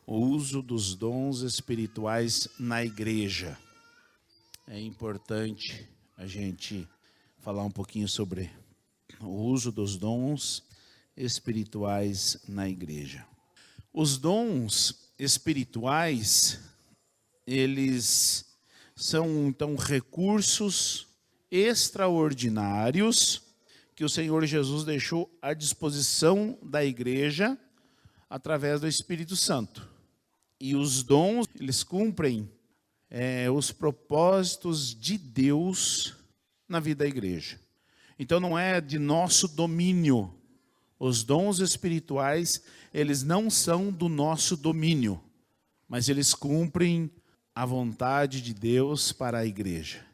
o uso dos dons espirituais na igreja. É importante a gente falar um pouquinho sobre o uso dos dons espirituais na igreja. Os dons espirituais, eles são então recursos extraordinários que o Senhor Jesus deixou à disposição da igreja através do Espírito Santo. E os dons, eles cumprem os propósitos de Deus na vida da igreja. Então não é de nosso domínio. Os dons espirituais, eles não são do nosso domínio, mas eles cumprem a vontade de Deus para a igreja.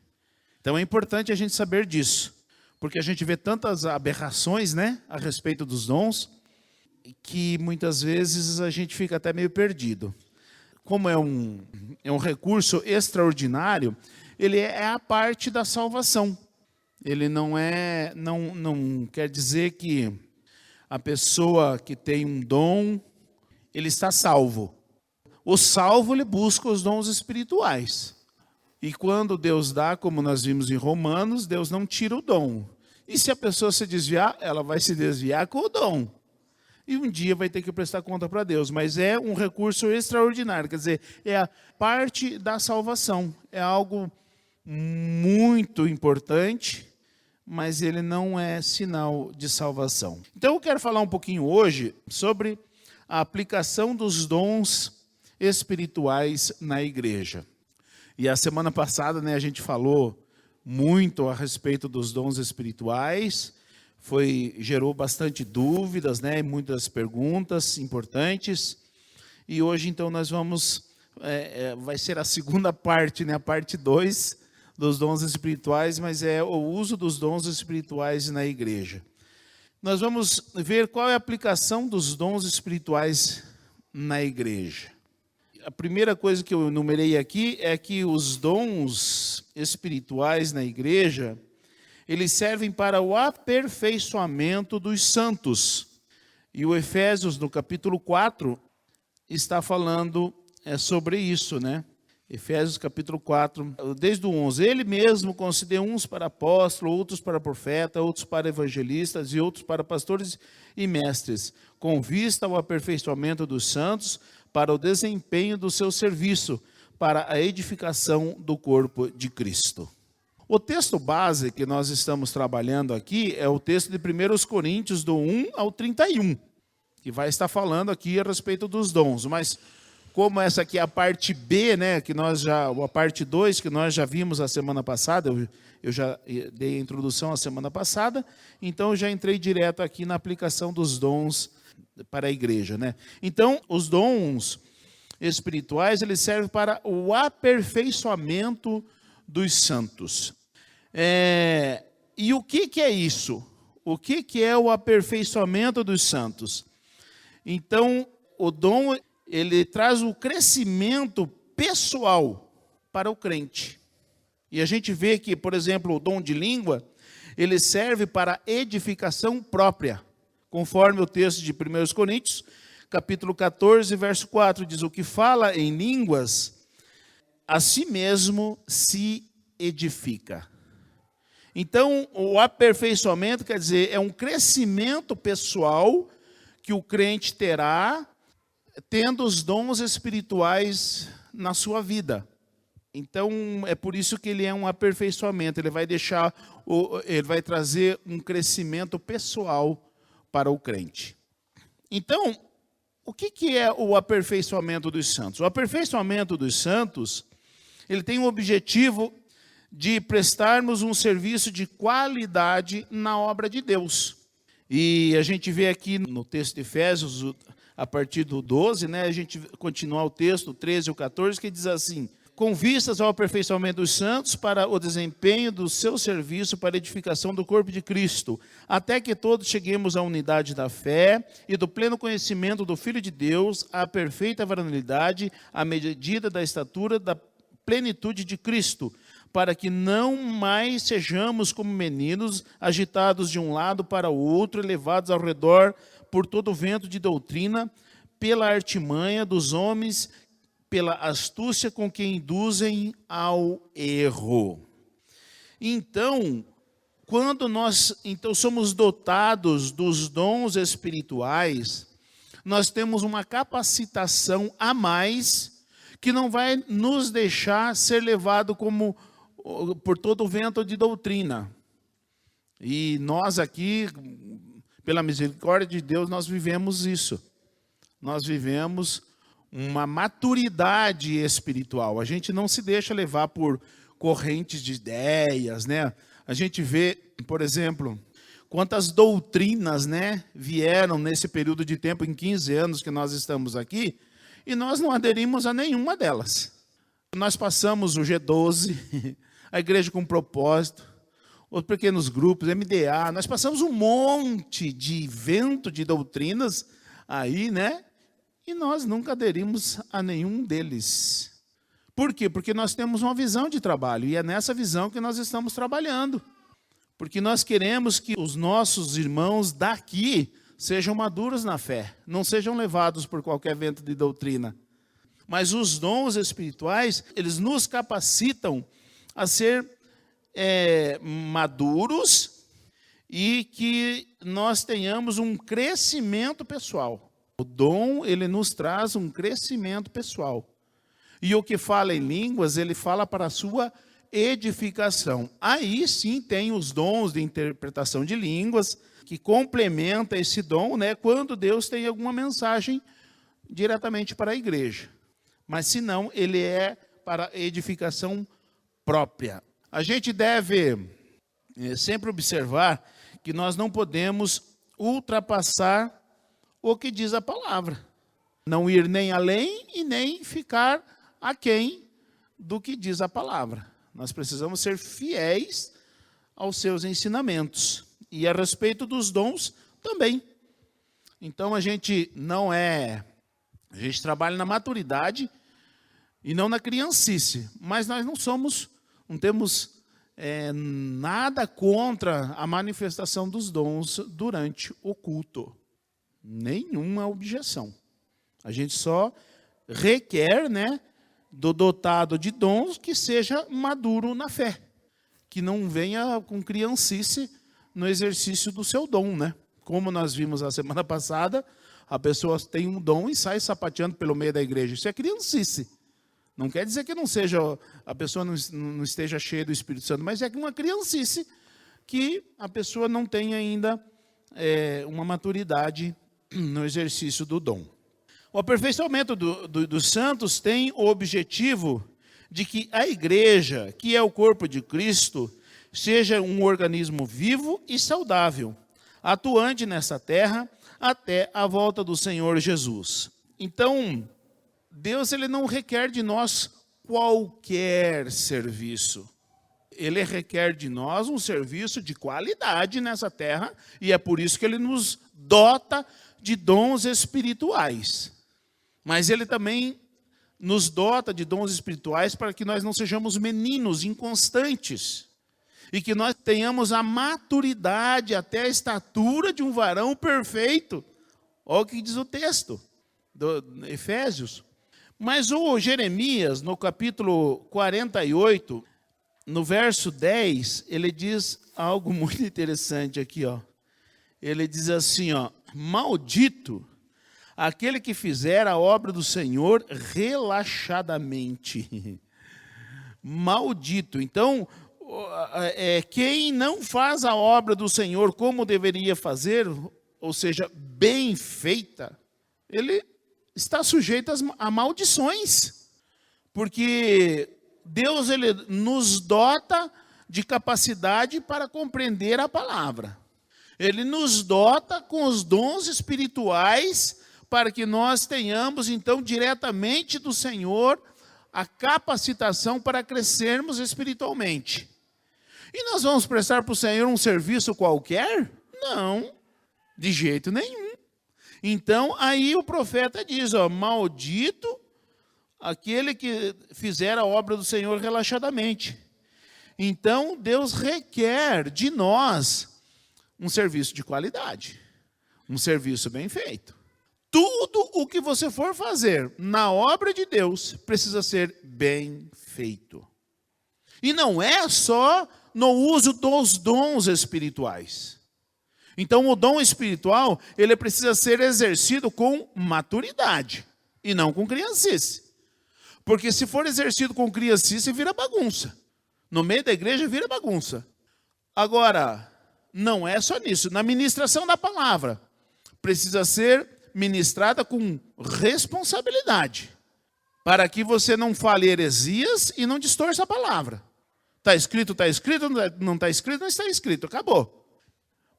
Então é importante a gente saber disso, porque a gente vê tantas aberrações, a respeito dos dons, que muitas vezes a gente fica até meio perdido. Como é um recurso extraordinário, ele é a parte da salvação. Ele não quer dizer que a pessoa que tem um dom, ele está salvo. O salvo, ele busca os dons espirituais. E quando Deus dá, como nós vimos em Romanos, Deus não tira o dom. E se a pessoa se desviar, ela vai se desviar com o dom. E um dia vai ter que prestar conta para Deus. Mas é um recurso extraordinário. Quer dizer, é a parte da salvação. É algo muito importante, mas ele não é sinal de salvação. Então eu quero falar um pouquinho hoje sobre a aplicação dos dons espirituais na igreja. E a semana passada, a gente falou muito a respeito dos dons espirituais, gerou bastante dúvidas, e muitas perguntas importantes. E hoje, então, nós vamos, vai ser a segunda parte, a parte 2 dos dons espirituais, mas é o uso dos dons espirituais na igreja. Nós vamos ver qual é a aplicação dos dons espirituais na igreja. A primeira coisa que eu enumerei aqui é que os dons espirituais na igreja, eles servem para o aperfeiçoamento dos santos. E o Efésios, no capítulo 4, está falando sobre isso, Efésios capítulo 4, desde o 11. Ele mesmo concedeu uns para apóstolos, outros para profeta, outros para evangelistas e outros para pastores e mestres, com vista ao aperfeiçoamento dos santos, para o desempenho do seu serviço, para a edificação do corpo de Cristo. O texto base que nós estamos trabalhando aqui é o texto de 1 Coríntios, do 1 ao 31, que vai estar falando aqui a respeito dos dons. Mas como essa aqui é a parte B, a parte 2, que nós já vimos a semana passada, eu já dei a introdução a semana passada, então eu já entrei direto aqui na aplicação dos dons para a igreja, Então, os dons espirituais, eles servem para o aperfeiçoamento dos santos. E o que é isso? O que é o aperfeiçoamento dos santos? Então, o dom, ele traz o crescimento pessoal para o crente. E a gente vê que, por exemplo, o dom de língua, ele serve para edificação própria. Conforme o texto de 1 Coríntios, capítulo 14, verso 4, diz: o que fala em línguas, a si mesmo se edifica. Então, o aperfeiçoamento, quer dizer, é um crescimento pessoal que o crente terá, tendo os dons espirituais na sua vida. Então, é por isso que ele é um aperfeiçoamento, ele vai trazer um crescimento pessoal para o crente. Então, o que é o aperfeiçoamento dos santos? O aperfeiçoamento dos santos, ele tem o objetivo de prestarmos um serviço de qualidade na obra de Deus. E a gente vê aqui no texto de Efésios, a partir do 12, a gente continua o texto, 13 e 14, que diz assim: com vistas ao aperfeiçoamento dos santos para o desempenho do seu serviço para a edificação do corpo de Cristo, até que todos cheguemos à unidade da fé e do pleno conhecimento do Filho de Deus, à perfeita varonilidade, à medida da estatura da plenitude de Cristo, para que não mais sejamos como meninos, agitados de um lado para o outro, levados ao redor por todo vento de doutrina, pela artimanha dos homens, pela astúcia com que induzem ao erro. Então, quando nós somos dotados dos dons espirituais, nós temos uma capacitação a mais que não vai nos deixar ser levado por todo o vento de doutrina. E nós aqui, pela misericórdia de Deus, nós vivemos isso. Nós vivemos uma maturidade espiritual. A gente não se deixa levar por correntes de ideias, né? A gente vê, por exemplo, quantas doutrinas, né, vieram nesse período de tempo, em 15 anos que nós estamos aqui, e nós não aderimos a nenhuma delas. Nós passamos o G12, a Igreja com Propósito, os pequenos grupos, MDA, nós passamos um monte de vento de doutrinas aí, né? E nós nunca aderimos a nenhum deles. Por quê? Porque nós temos uma visão de trabalho, e é nessa visão que nós estamos trabalhando. Porque nós queremos que os nossos irmãos daqui sejam maduros na fé, não sejam levados por qualquer vento de doutrina. Mas os dons espirituais, eles nos capacitam a ser maduros e que nós tenhamos um crescimento pessoal. O dom, ele nos traz um crescimento pessoal. E o que fala em línguas, ele fala para a sua edificação. Aí sim tem os dons de interpretação de línguas, que complementa esse dom, né, quando Deus tem alguma mensagem diretamente para a igreja. Mas se não, ele é para edificação própria. A gente deve sempre observar que nós não podemos ultrapassar o que diz a palavra. Não ir nem além e nem ficar aquém do que diz a palavra. Nós precisamos ser fiéis aos seus ensinamentos. E a respeito dos dons também. Então a gente a gente trabalha na maturidade e não na criancice. Mas nós não temos nada contra a manifestação dos dons durante o culto. Nenhuma objeção. A gente só requer, né, do dotado de dons que seja maduro na fé. Que não venha com criancice no exercício do seu dom, né? Como nós vimos a semana passada, a pessoa tem um dom e sai sapateando pelo meio da igreja. Isso é criancice. Não quer dizer que a pessoa não esteja cheia do Espírito Santo, mas é uma criancice que a pessoa não tem ainda uma maturidade no exercício do dom. O aperfeiçoamento dos santos tem o objetivo de que a igreja, que é o corpo de Cristo, seja um organismo vivo e saudável, atuante nessa terra até a volta do Senhor Jesus. Então, Deus ele não requer de nós qualquer serviço. Ele requer de nós um serviço de qualidade nessa terra, e é por isso que ele nos dota de dons espirituais. Mas ele também nos dota de dons espirituais para que nós não sejamos meninos inconstantes e que nós tenhamos a maturidade até a estatura de um varão perfeito. Olha o que diz o texto do Efésios. Mas o Jeremias, no capítulo 48, no verso 10, ele diz algo muito interessante aqui, ó. Ele diz assim, ó: maldito aquele que fizer a obra do Senhor relaxadamente. Maldito. Então, quem não faz a obra do Senhor como deveria fazer, ou seja, bem feita, ele está sujeito a maldições. Porque Deus ele nos dota de capacidade para compreender a palavra. Ele nos dota com os dons espirituais para que nós tenhamos, então, diretamente do Senhor, a capacitação para crescermos espiritualmente. E nós vamos prestar para o Senhor um serviço qualquer? Não, de jeito nenhum. Então, aí o profeta diz, ó, maldito aquele que fizer a obra do Senhor relaxadamente. Então, Deus requer de nós um serviço de qualidade, um serviço bem feito. Tudo o que você for fazer na obra de Deus precisa ser bem feito. E não é só no uso dos dons espirituais. Então, o dom espiritual, ele precisa ser exercido com maturidade e não com criancice. Porque se for exercido com criancice, vira bagunça. No meio da igreja, vira bagunça. Agora, não é só nisso. Na ministração da palavra, precisa ser ministrada com responsabilidade, para que você não fale heresias e não distorça a palavra. Está escrito, não está escrito, não está escrito, acabou.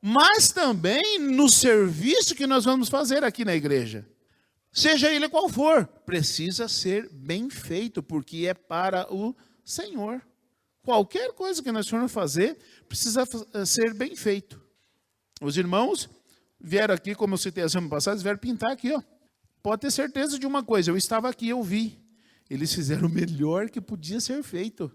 Mas também no serviço que nós vamos fazer aqui na igreja, seja ele qual for, precisa ser bem feito, porque é para o Senhor. Qualquer coisa que nós formos fazer, precisa ser bem feito. Os irmãos vieram aqui, como eu citei a semana passada, eles vieram pintar aqui, ó. Pode ter certeza de uma coisa, eu estava aqui, eu vi. Eles fizeram o melhor que podia ser feito.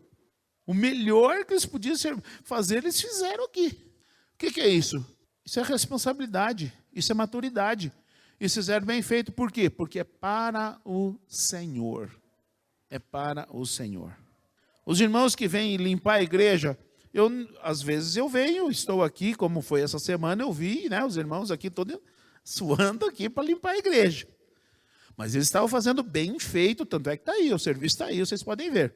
O melhor que eles podiam fazer, eles fizeram aqui. O que é isso? Isso é responsabilidade, isso é maturidade. Eles fizeram bem feito, por quê? Porque é para o Senhor. É para o Senhor. Os irmãos que vêm limpar a igreja, às vezes eu venho, estou aqui, como foi essa semana, eu vi, né, os irmãos aqui todos suando aqui para limpar a igreja. Mas eles estavam fazendo bem feito, tanto é que está aí, o serviço está aí, vocês podem ver.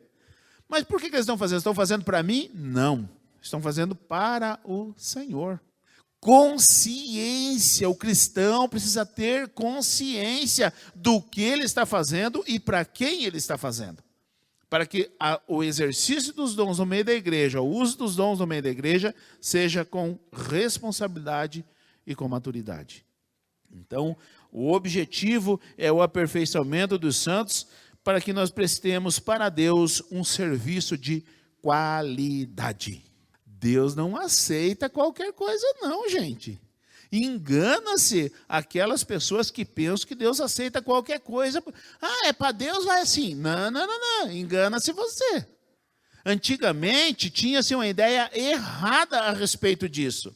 Mas por que eles estão fazendo? Estão fazendo para mim? Não. Estão fazendo para o Senhor. Consciência. O cristão precisa ter consciência do que ele está fazendo e para quem ele está fazendo. Para que o exercício dos dons no meio da igreja, o uso dos dons no meio da igreja, seja com responsabilidade e com maturidade. Então, o objetivo é o aperfeiçoamento dos santos, para que nós prestemos para Deus um serviço de qualidade. Deus não aceita qualquer coisa não, gente. Engana-se aquelas pessoas que pensam que Deus aceita qualquer coisa. Ah, é para Deus, vai assim. Não. Engana-se você. Antigamente, tinha-se uma ideia errada a respeito disso.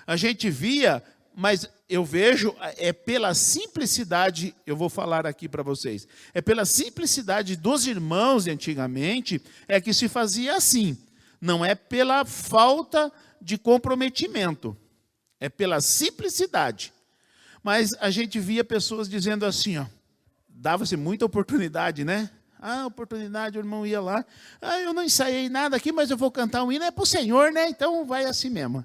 A gente via, mas eu vejo, é pela simplicidade, eu vou falar aqui para vocês, é pela simplicidade dos irmãos de antigamente, é que se fazia assim. Não é pela falta de comprometimento, é pela simplicidade. Mas a gente via pessoas dizendo assim, ó, dava-se muita oportunidade, né? Ah, oportunidade, o irmão ia lá, eu não ensaiei nada aqui, mas eu vou cantar um hino, é para o Senhor, né? Então vai assim mesmo.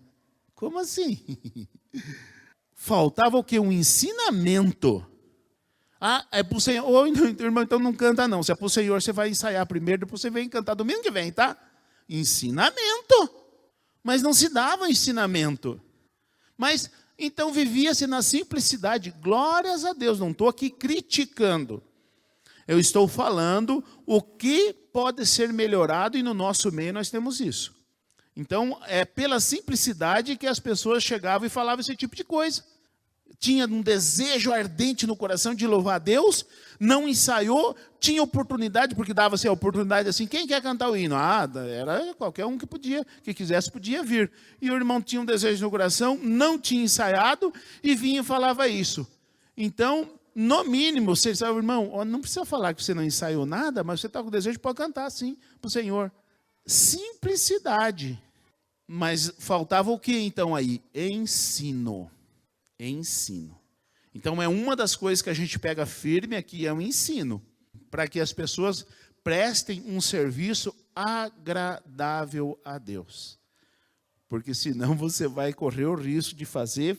Como assim? Faltava o quê? Um ensinamento. Ah, é para o Senhor. Ô, irmão, então não canta não. Se é para o Senhor, você vai ensaiar primeiro, depois você vem cantar domingo que vem, tá? Ensinamento. Mas não se dava ensinamento. Mas, então, vivia-se na simplicidade. Glórias a Deus, não estou aqui criticando. Eu estou falando o que pode ser melhorado, e no nosso meio nós temos isso. Então, é pela simplicidade que as pessoas chegavam e falavam esse tipo de coisa. Tinha um desejo ardente no coração de louvar a Deus, não ensaiou, tinha oportunidade, porque dava-se a oportunidade assim, quem quer cantar o hino? Ah, era qualquer um que quisesse podia vir. E o irmão tinha um desejo no coração, não tinha ensaiado, e vinha e falava isso. Então, no mínimo, você sabe, irmão, não precisa falar que você não ensaiou nada, mas você está com desejo, pode cantar sim para o Senhor. Simplicidade. Mas faltava o que então aí? Ensino. Ensino. Então é uma das coisas que a gente pega firme aqui, é o ensino. Para que as pessoas prestem um serviço agradável a Deus. Porque senão você vai correr o risco de fazer,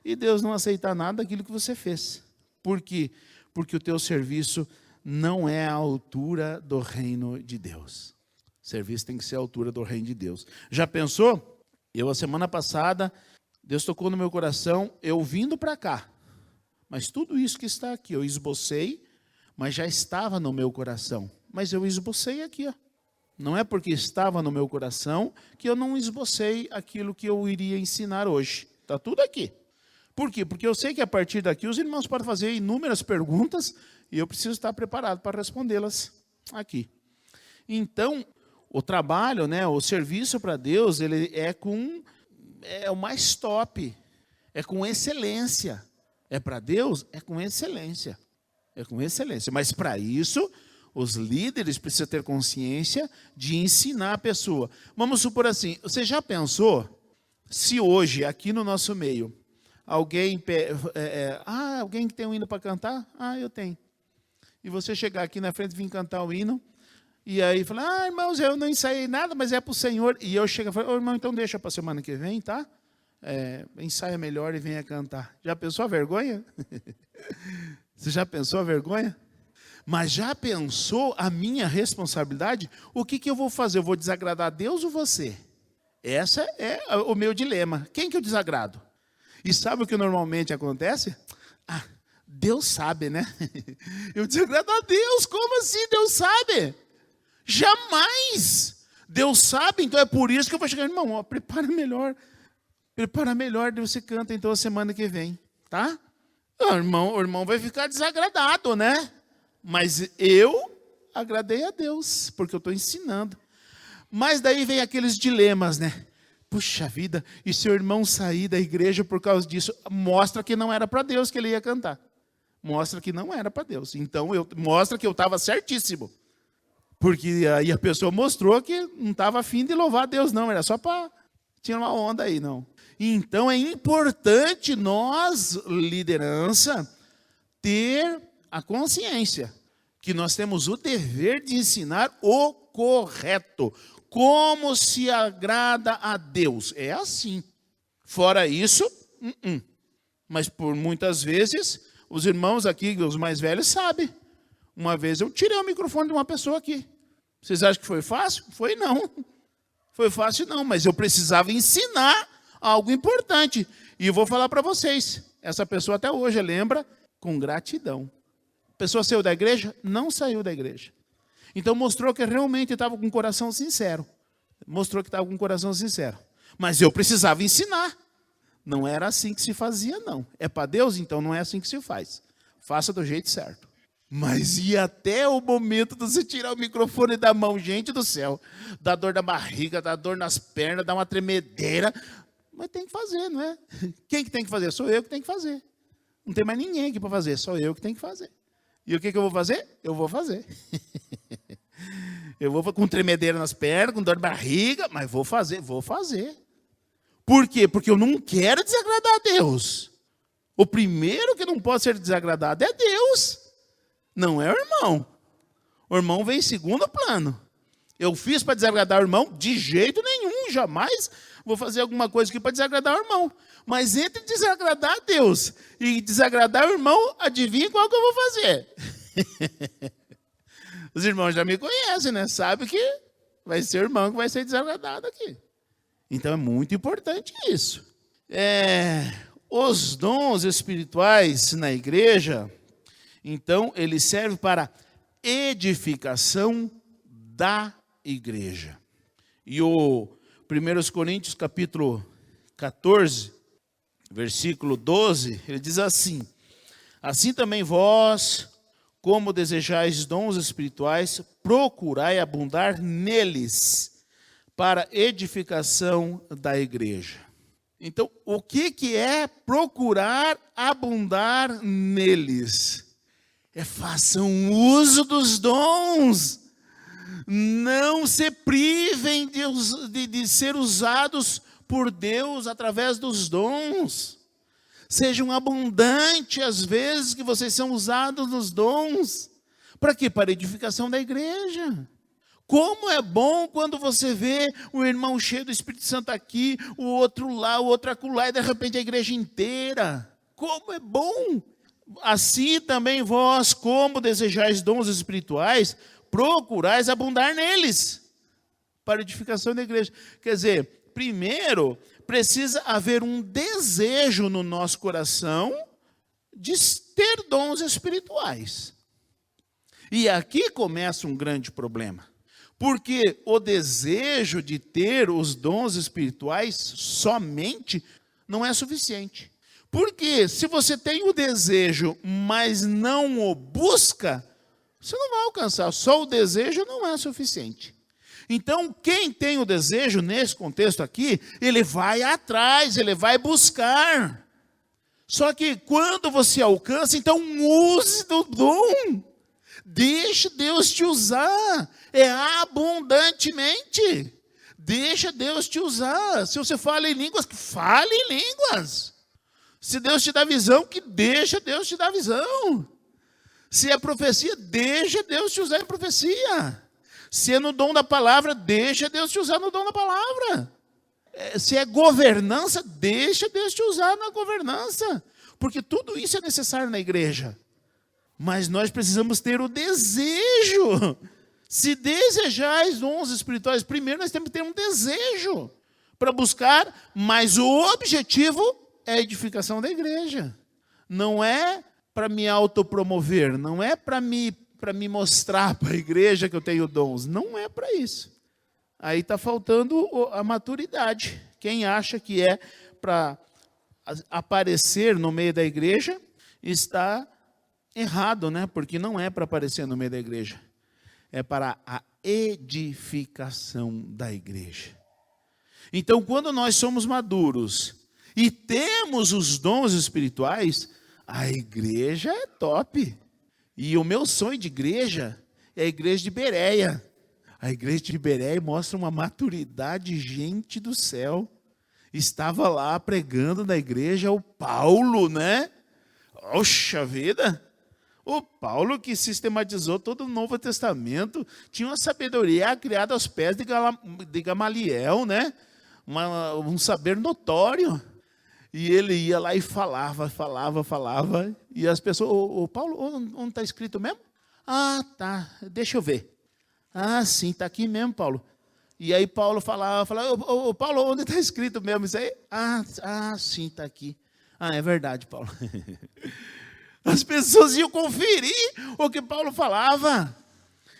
e Deus não aceitar nada daquilo que você fez. Por quê? Porque o teu serviço não é à altura do reino de Deus. O serviço tem que ser à altura do reino de Deus. Já pensou? A semana passada, Deus tocou no meu coração, eu vindo para cá. Mas tudo isso que está aqui, eu esbocei, mas já estava no meu coração. Mas eu esbocei aqui, ó. Não é porque estava no meu coração que eu não esbocei aquilo que eu iria ensinar hoje. Está tudo aqui. Por quê? Porque eu sei que a partir daqui os irmãos podem fazer inúmeras perguntas e eu preciso estar preparado para respondê-las aqui. Então, o trabalho, né, o serviço para Deus, ele é o mais top, é com excelência. É para Deus? É com excelência. É com excelência. Mas para isso, os líderes precisam ter consciência de ensinar a pessoa. Vamos supor assim, você já pensou se hoje, aqui no nosso meio, alguém que tem um hino para cantar? Eu tenho. E você chegar aqui na frente e vir cantar o hino, e aí falar, irmãos, eu não ensaiei nada, mas é para o Senhor. E eu chego e falo, irmão, então deixa para a semana que vem, tá? Ensaia melhor e venha cantar. Já pensou a vergonha? Você já pensou a vergonha? Mas já pensou a minha responsabilidade? O que eu vou fazer? Eu vou desagradar a Deus ou você? Esse é o meu dilema. Quem que eu desagrado? E sabe o que normalmente acontece? Deus sabe, né? Eu desagrado a Deus. Como assim Deus sabe? Jamais! Deus sabe, então é por isso que eu vou chegar, irmão, prepara melhor, você canta então a semana que vem, tá? O irmão vai ficar desagradado, né? Mas eu agradei a Deus, porque eu estou ensinando. Mas daí vem aqueles dilemas, né? Puxa vida, e se o irmão sair da igreja por causa disso, mostra que não era para Deus que ele ia cantar. Mostra que não era para Deus. Então, mostra que eu estava certíssimo. Porque aí a pessoa mostrou que não estava afim de louvar a Deus, não. Era só para tirar uma onda aí, não. Então, é importante nós, liderança, ter a consciência que nós temos o dever de ensinar o correto. Como se agrada a Deus. É assim. Fora isso, Mas por muitas vezes, os irmãos aqui, os mais velhos, sabem. Uma vez eu tirei o microfone de uma pessoa aqui. Vocês acham que foi fácil? Foi não. Foi fácil não, mas eu precisava ensinar algo importante. E eu vou falar para vocês. Essa pessoa até hoje lembra com gratidão. A pessoa saiu da igreja? Não saiu da igreja. Então mostrou que realmente estava com um coração sincero. Mostrou que estava com um coração sincero. Mas eu precisava ensinar. Não era assim que se fazia, não. É para Deus, então não é assim que se faz. Faça do jeito certo. Mas ia até o momento de você tirar o microfone da mão, gente do céu. Dá dor na barriga, dá dor nas pernas, dá uma tremedeira. Mas tem que fazer, não é? Quem que tem que fazer? Sou eu que tenho que fazer. Não tem mais ninguém aqui para fazer, só eu que tenho que fazer. E o que eu vou fazer? Eu vou fazer. Eu vou com tremedeira nas pernas, com dor de barriga, mas vou fazer. Por quê? Porque eu não quero desagradar a Deus. O primeiro que não pode ser desagradado é Deus. Não é o irmão. O irmão vem em segundo plano. Eu fiz para desagradar o irmão? De jeito nenhum, jamais vou fazer alguma coisa aqui para desagradar o irmão. Mas entre desagradar a Deus e desagradar o irmão, adivinha qual que eu vou fazer? Os irmãos já me conhecem, né? Sabem que vai ser o irmão que vai ser desagradado aqui. Então é muito importante isso. Os dons espirituais na igreja, então, ele serve para edificação da igreja. E o 1 Coríntios capítulo 14, versículo 12, ele diz assim: assim também vós, como desejais dons espirituais, procurai abundar neles, para edificação da igreja. Então, o que é procurar abundar neles? Façam uso dos dons. Não se privem de ser usados por Deus através dos dons. Sejam abundantes as vezes que vocês são usados nos dons. Para quê? Para a edificação da igreja. Como é bom quando você vê o irmão cheio do Espírito Santo aqui, o outro lá, o outro acolá, e de repente a igreja inteira. Como é bom! Assim também vós, como desejais dons espirituais, procurais abundar neles, para a edificação da igreja. Quer dizer, primeiro, precisa haver um desejo no nosso coração de ter dons espirituais. E aqui começa um grande problema. Porque o desejo de ter os dons espirituais somente não é suficiente. Porque se você tem o desejo, mas não o busca, você não vai alcançar. Só o desejo não é suficiente. Então, quem tem o desejo, nesse contexto aqui, ele vai atrás, ele vai buscar. Só que quando você alcança, então use do dom. Deixa Deus te usar. É abundantemente. Deixa Deus te usar. Se você fala em línguas, fale em línguas. Se Deus te dá visão, que deixa Deus te dar visão. Se é profecia, deixa Deus te usar em profecia. Se é no dom da palavra, deixa Deus te usar no dom da palavra. Se é governança, deixa Deus te usar na governança. Porque tudo isso é necessário na igreja. Mas nós precisamos ter o desejo. Se desejais dons espirituais, primeiro nós temos que ter um desejo para buscar, mas o objetivo é a edificação da igreja. Não é para me autopromover, não é para me mostrar para a igreja que eu tenho dons. Não é para isso. Aí está faltando a maturidade. Quem acha que é para aparecer no meio da igreja, está errado, né? Porque não é para aparecer no meio da igreja. É para a edificação da igreja. Então, quando nós somos maduros e temos os dons espirituais, a igreja é top. E o meu sonho de igreja é a igreja de Bereia. A igreja de Bereia mostra uma maturidade, gente do céu. Estava lá pregando na igreja o Paulo, né? Oxa vida! O Paulo que sistematizou todo o Novo Testamento, tinha uma sabedoria criada aos pés de Gamaliel, né? Um saber notório. E ele ia lá e falava. E as pessoas, ô Paulo, onde está escrito mesmo? Ah, tá, deixa eu ver. Ah, sim, está aqui mesmo, Paulo. E aí Paulo falava, ô Paulo, onde está escrito mesmo isso aí? Ah, sim, está aqui. Ah, é verdade, Paulo. As pessoas iam conferir o que Paulo falava.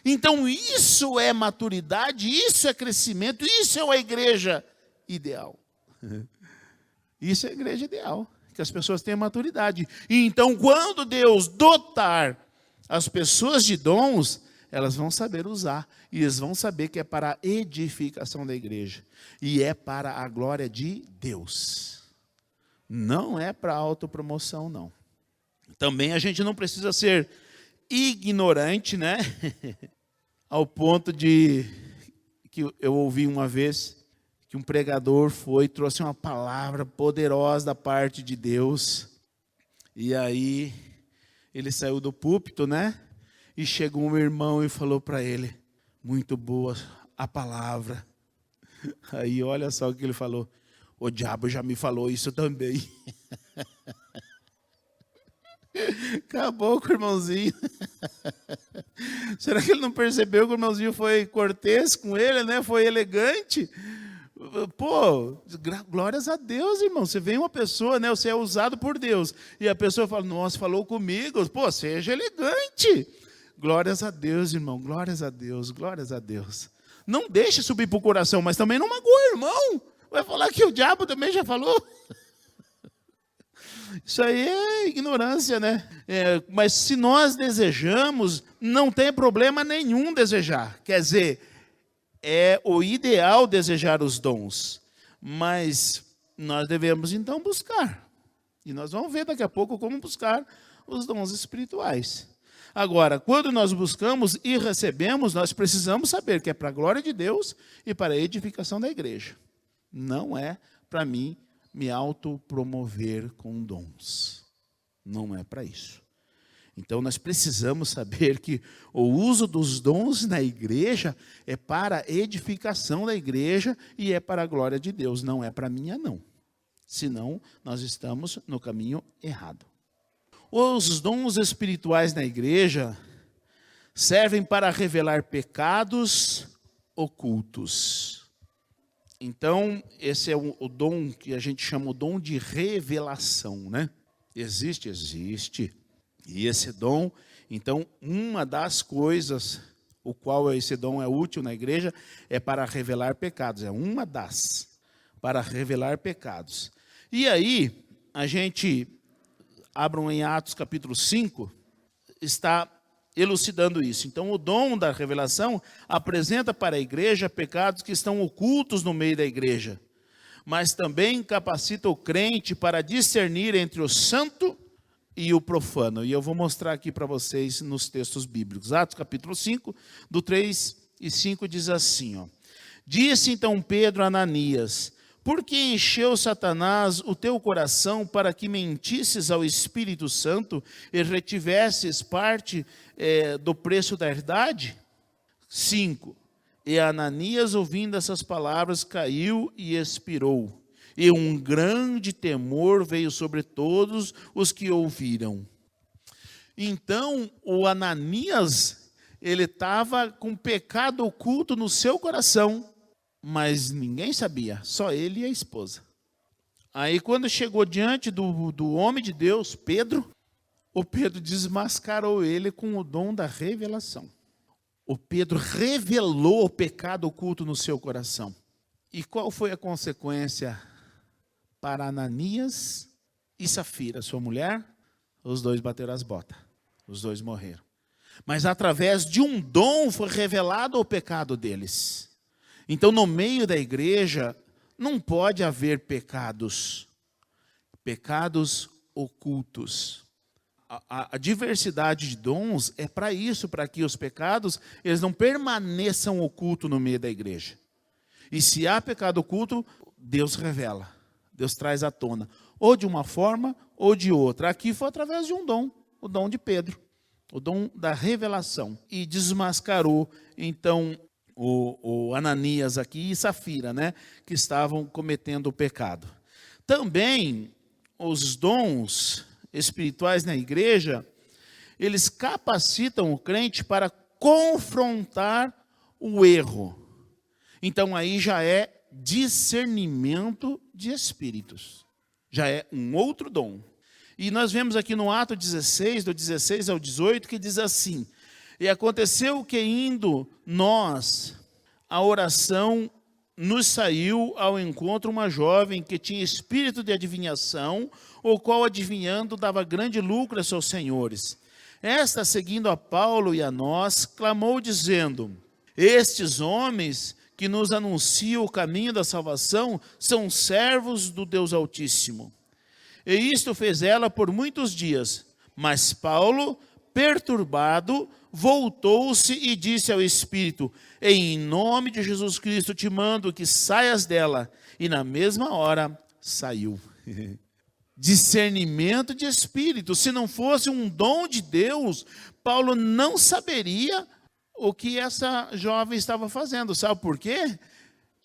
Então isso é maturidade, isso é crescimento, isso é uma igreja ideal. Isso é a igreja ideal, que as pessoas tenham maturidade. E então quando Deus dotar as pessoas de dons, elas vão saber usar. E eles vão saber que é para a edificação da igreja. E é para a glória de Deus. Não é para autopromoção, não. Também a gente não precisa ser ignorante, né? Ao ponto de que eu ouvi uma vez que um pregador trouxe uma palavra poderosa da parte de Deus. E aí ele saiu do púlpito, né? E chegou um irmão e falou para ele: muito boa a palavra. Aí olha só o que ele falou: o diabo já me falou isso também. Acabou com o irmãozinho. Será que ele não percebeu que o irmãozinho foi cortês com ele, né? Foi elegante? Pô, glórias a Deus, irmão. Você vem uma pessoa, né? Você é usado por Deus. E a pessoa fala: nossa, falou comigo. Pô, seja elegante. Glórias a Deus, irmão. Glórias a Deus, glórias a Deus. Não deixe subir para o coração, mas também não magoe o irmão. Vai falar que o diabo também já falou. Isso aí é ignorância, né? Mas se nós desejamos, não tem problema nenhum desejar. Quer dizer, é o ideal desejar os dons. Mas nós devemos então buscar. E nós vamos ver daqui a pouco como buscar os dons espirituais. Agora, quando nós buscamos e recebemos, nós precisamos saber que é para a glória de Deus e para a edificação da igreja. Não é para mim me autopromover com dons. Não é para isso. Então nós precisamos saber que o uso dos dons na igreja é para a edificação da igreja e é para a glória de Deus, não é para minha não. Senão nós estamos no caminho errado. Os dons espirituais na igreja servem para revelar pecados ocultos. Então, esse é o dom que a gente chama o dom de revelação, né? Existe. E esse dom, então, uma das coisas, o qual esse dom é útil na igreja, é para revelar pecados. É uma das, para revelar pecados. E aí, a gente, abram em Atos capítulo 5, está elucidando isso. Então, o dom da revelação apresenta para a igreja pecados que estão ocultos no meio da igreja. mas também capacita o crente para discernir entre o santo e o profano. E eu vou mostrar aqui para vocês nos textos bíblicos. Atos capítulo 5, do 3 e 5 diz assim, ó. Disse então Pedro a Ananias: por que encheu Satanás o teu coração para que mentisses ao Espírito Santo e retivesses parte do preço da herdade? 5. E Ananias, ouvindo essas palavras, caiu e expirou. E um grande temor veio sobre todos os que ouviram. Então, o Ananias, ele estava com pecado oculto no seu coração, mas ninguém sabia, só ele e a esposa. Aí, quando chegou diante do homem de Deus, Pedro, o Pedro desmascarou ele com o dom da revelação. O Pedro revelou o pecado oculto no seu coração. E qual foi a consequência para Ananias e Safira, sua mulher? Os dois bateram as botas, os dois morreram. Mas através de um dom foi revelado o pecado deles. Então, no meio da igreja, não pode haver pecados ocultos. A diversidade de dons é para isso, para que os pecados eles não permaneçam ocultos no meio da igreja. E se há pecado oculto, Deus revela, Deus traz à tona, ou de uma forma ou de outra. Aqui foi através de um dom, o dom de Pedro, o dom da revelação. E desmascarou, então, o Ananias aqui e Safira, né, que estavam cometendo o pecado. Também, os dons espirituais na igreja, eles capacitam o crente para confrontar o erro. Então aí já é discernimento de espíritos. Já é um outro dom. E nós vemos aqui no Ato 16, do 16 ao 18, que diz assim: e aconteceu que indo nós à oração, nos saiu ao encontro uma jovem que tinha espírito de adivinhação, o qual adivinhando dava grande lucro a seus senhores. Esta, seguindo a Paulo e a nós, clamou dizendo: estes homens que nos anunciam o caminho da salvação são servos do Deus Altíssimo. E isto fez ela por muitos dias. Mas Paulo, perturbado, voltou-se e disse ao Espírito: em nome de Jesus Cristo te mando que saias dela. E na mesma hora saiu. Discernimento de espírito. Se não fosse um dom de Deus, Paulo não saberia o que essa jovem estava fazendo. Sabe por quê?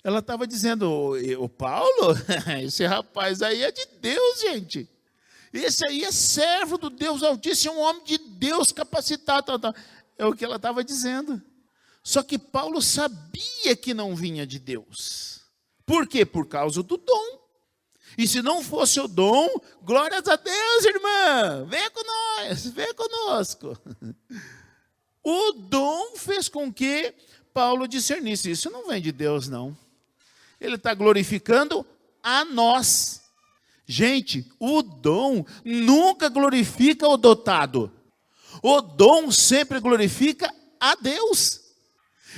Ela estava dizendo: o Paulo, esse rapaz aí é de Deus, gente. Esse aí é servo do Deus Altíssimo, é um homem de Deus capacitado. É o que ela estava dizendo. Só que Paulo sabia que não vinha de Deus. Por quê? Por causa do dom. E se não fosse o dom, glórias a Deus, irmã, venha com nós, venha conosco. O dom fez com que Paulo discernisse: isso não vem de Deus, não. Ele está glorificando a nós. Gente, o dom nunca glorifica o dotado. O dom sempre glorifica a Deus.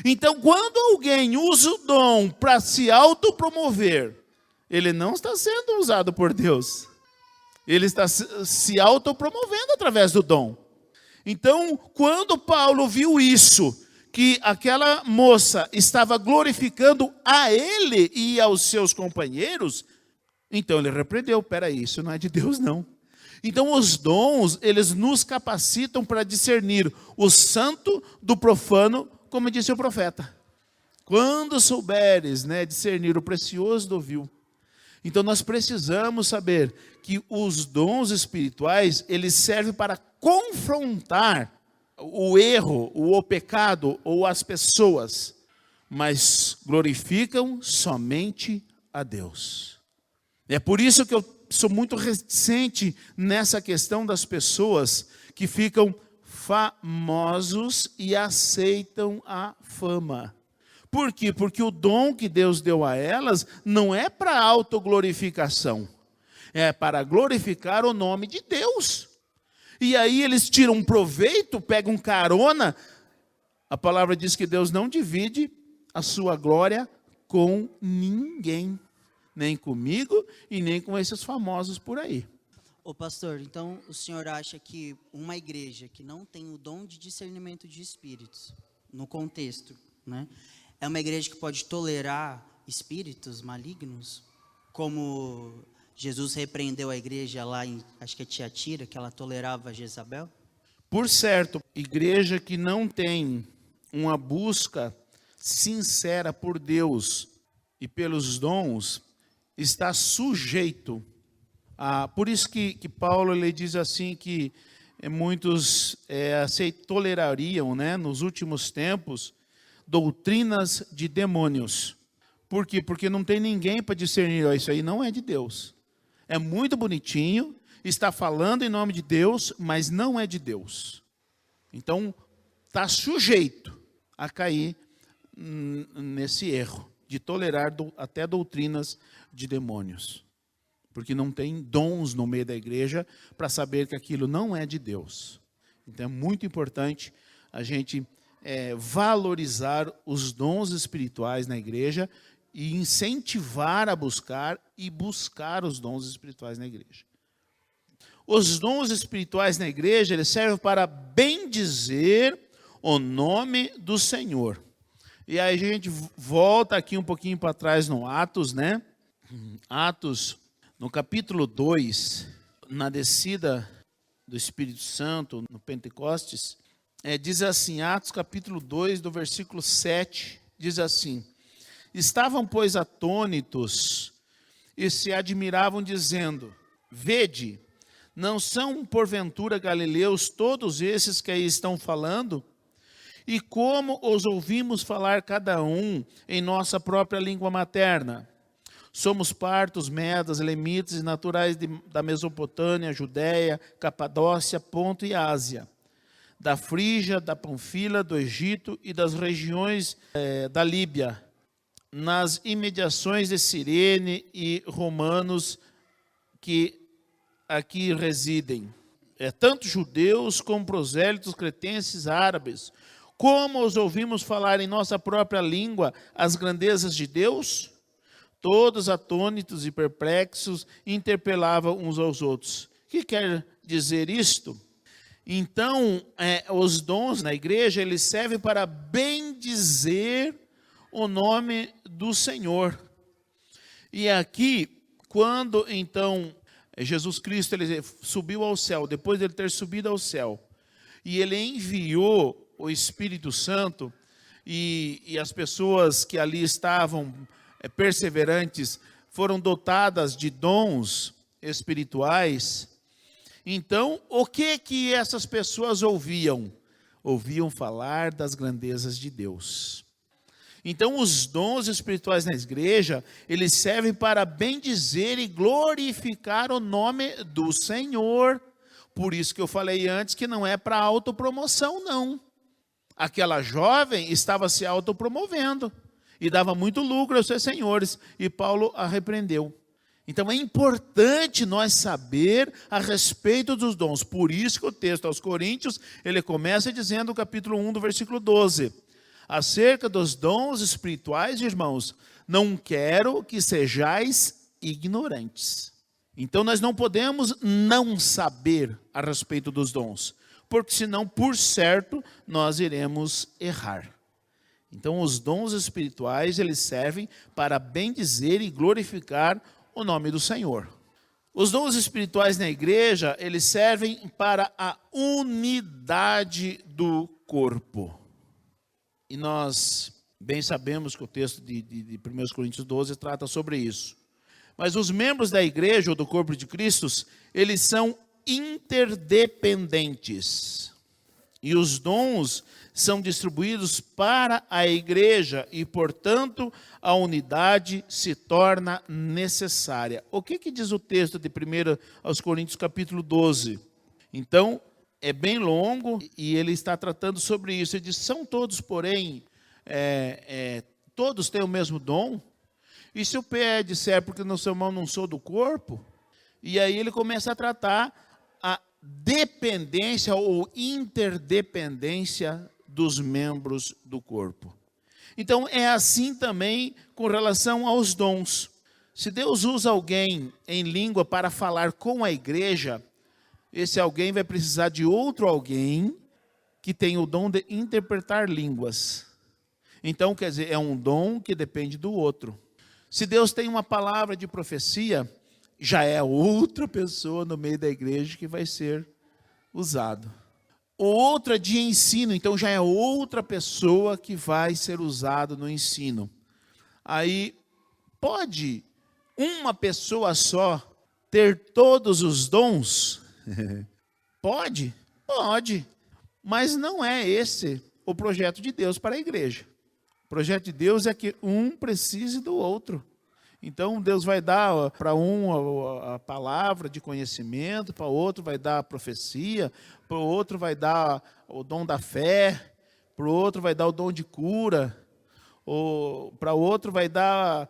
Então, quando alguém usa o dom para se autopromover, ele não está sendo usado por Deus. Ele está se autopromovendo através do dom. Então, quando Paulo viu isso, que aquela moça estava glorificando a ele e aos seus companheiros, então ele repreendeu: peraí, isso não é de Deus, não. Então os dons, eles nos capacitam para discernir o santo do profano, como disse o profeta. Quando souberes, discernir o precioso do vil. Então nós precisamos saber que os dons espirituais, eles servem para confrontar o erro, o pecado ou as pessoas, mas glorificam somente a Deus. É por isso que eu sou muito reticente nessa questão das pessoas que ficam famosos e aceitam a fama. Por quê? Porque o dom que Deus deu a elas não é para autoglorificação, é para glorificar o nome de Deus. E aí eles tiram proveito, pegam carona. A palavra diz que Deus não divide a sua glória com ninguém. nem comigo e nem com esses famosos por aí. Ô pastor, então o senhor acha que uma igreja que não tem o dom de discernimento de espíritos, no contexto, né, é uma igreja que pode tolerar espíritos malignos? Como Jesus repreendeu a igreja lá em, acho que é Tiatira, que ela tolerava Jezabel? Por certo, igreja que não tem uma busca sincera por Deus e pelos dons, está sujeito a... Por isso que Paulo ele diz assim que muitos tolerariam, né, nos últimos tempos, doutrinas de demônios. Por quê? Porque não tem ninguém para discernir, isso aí não é de Deus. É muito bonitinho, está falando em nome de Deus, mas não é de Deus. Então, está sujeito a cair nesse erro de tolerar até doutrinas de demônios. Porque não tem dons no meio da igreja para saber que aquilo não é de Deus. Então, é muito importante a gente valorizar os dons espirituais na igreja e incentivar a buscar e buscar os dons espirituais na igreja. Os dons espirituais na igreja, eles servem para bendizer o nome do Senhor. E aí a gente volta aqui um pouquinho para trás no Atos, né? Atos, no capítulo 2, na descida do Espírito Santo, no Pentecostes, diz assim, Atos capítulo 2, do versículo 7, diz assim: estavam, pois, atônitos e se admiravam, dizendo: vede, não são porventura galileus todos esses que aí estão falando? E como os ouvimos falar cada um em nossa própria língua materna? Somos partos, medas, elamitas e naturais da Mesopotâmia, Judéia, Capadócia, Ponto e Ásia, da Frígia, da Panfila, do Egito e das regiões da Líbia, nas imediações de Cirene e romanos que aqui residem, tanto judeus como prosélitos, cretenses, árabes. Como os ouvimos falar em nossa própria língua as grandezas de Deus? Todos atônitos e perplexos interpelavam uns aos outros. O que quer dizer isto? Então, os dons na igreja, eles servem para bendizer o nome do Senhor. E aqui, quando então Jesus Cristo ele subiu ao céu, depois de ele ter subido ao céu, e ele enviou o Espírito Santo, e as pessoas que ali estavam perseverantes foram dotadas de dons espirituais. Então, o que essas pessoas ouviam? Ouviam falar das grandezas de Deus. Então, os dons espirituais na igreja, eles servem para bendizer e glorificar o nome do Senhor. Por isso que eu falei antes que não é para autopromoção, não. Aquela jovem estava se autopromovendo e dava muito lucro aos seus senhores, e Paulo a repreendeu. Então é importante nós saber a respeito dos dons. Por isso que o texto aos Coríntios, ele começa dizendo, no capítulo 1, do versículo 12, acerca dos dons espirituais, irmãos, não quero que sejais ignorantes. Então nós não podemos não saber a respeito dos dons, porque senão, por certo, nós iremos errar. Então, os dons espirituais, eles servem para bendizer e glorificar o nome do Senhor. Os dons espirituais na igreja, eles servem para a unidade do corpo. E nós bem sabemos que o texto de 1 Coríntios 12 trata sobre isso. Mas os membros da igreja, ou do corpo de Cristo, eles são interdependentes. E os dons são distribuídos para a igreja e, portanto, a unidade se torna necessária. O que diz o texto de 1 aos Coríntios, capítulo 12? Então, é bem longo e ele está tratando sobre isso. Ele diz, são todos, porém, todos têm o mesmo dom? E se o pé disser, porque no seu mão não sou do corpo? E aí ele começa a tratar a dependência ou interdependência dos membros do corpo. Então, é assim também com relação aos dons. Se Deus usa alguém em língua para falar com a igreja, esse alguém vai precisar de outro alguém que tem o dom de interpretar línguas. Então, quer dizer, é um dom que depende do outro. Se Deus tem uma palavra de profecia, já é outra pessoa no meio da igreja que vai ser usado. Outra de ensino, então já é outra pessoa que vai ser usada no ensino. Aí, pode uma pessoa só ter todos os dons? Pode, pode. Mas não é esse o projeto de Deus para a igreja. O projeto de Deus é que um precise do outro. Então, Deus vai dar para um a palavra de conhecimento, para o outro vai dar a profecia, para o outro vai dar o dom da fé, para o outro vai dar o dom de cura, para o outro vai dar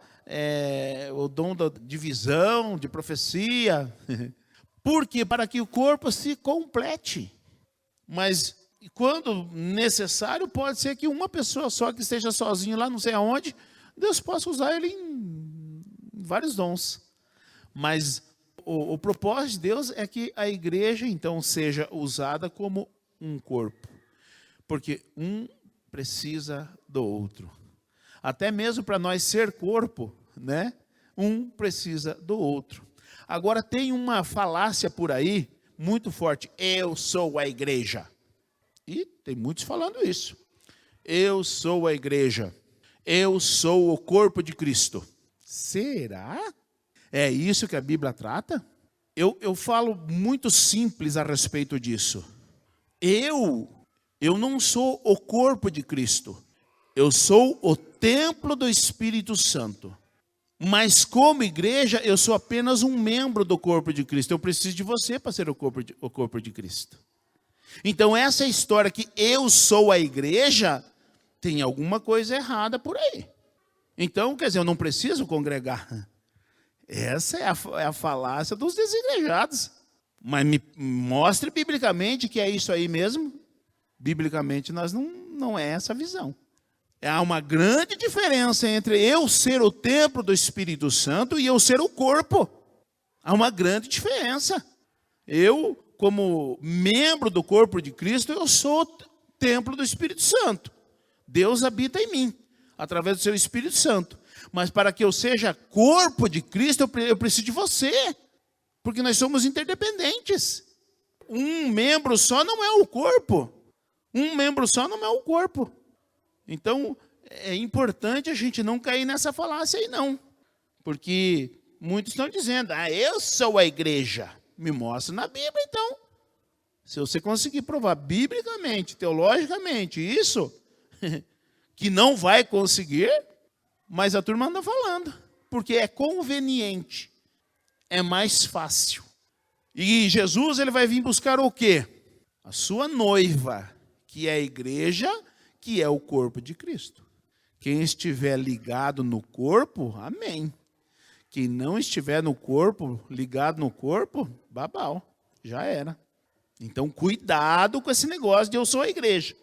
o dom de visão, de profecia. Por quê? Para que o corpo se complete. Mas quando necessário, pode ser que uma pessoa só que esteja sozinho lá, não sei aonde, Deus possa usar ele em vários dons. Mas o propósito de Deus é que a igreja, então, seja usada como um corpo. Porque um precisa do outro. Até mesmo para nós ser corpo, né? Um precisa do outro. Agora, tem uma falácia por aí, muito forte. Eu sou a igreja. E tem muitos falando isso. Eu sou a igreja. Eu sou o corpo de Cristo. Será? É isso que a Bíblia trata? Eu falo muito simples a respeito disso. Eu não sou o corpo de Cristo. Eu sou o templo do Espírito Santo. Mas como igreja, eu sou apenas um membro do corpo de Cristo. Eu preciso de você para ser o corpo de Cristo. Então essa história que eu sou a igreja, tem alguma coisa errada por aí. Então, quer dizer, eu não preciso congregar. Essa é a falácia dos desigrejados. Mas me mostre biblicamente que é isso aí mesmo. Biblicamente nós não é essa visão. Há uma grande diferença entre eu ser o templo do Espírito Santo e eu ser o corpo. Há uma grande diferença. Eu, como membro do corpo de Cristo, eu sou o templo do Espírito Santo. Deus habita em mim, através do seu Espírito Santo. Mas para que eu seja corpo de Cristo, eu preciso de você. Porque nós somos interdependentes. Um membro só não é o corpo. Um membro só não é o corpo. Então, é importante a gente não cair nessa falácia aí, não. Porque muitos estão dizendo, eu sou a igreja. Me mostra na Bíblia, então. Se você conseguir provar biblicamente, teologicamente, isso, que não vai conseguir, mas a turma anda falando. Porque é conveniente. É mais fácil. E Jesus, ele vai vir buscar o quê? A sua noiva, que é a igreja, que é o corpo de Cristo. Quem estiver ligado no corpo, amém. Quem não estiver no corpo, ligado no corpo, babau, já era. Então, cuidado com esse negócio de eu sou a igreja.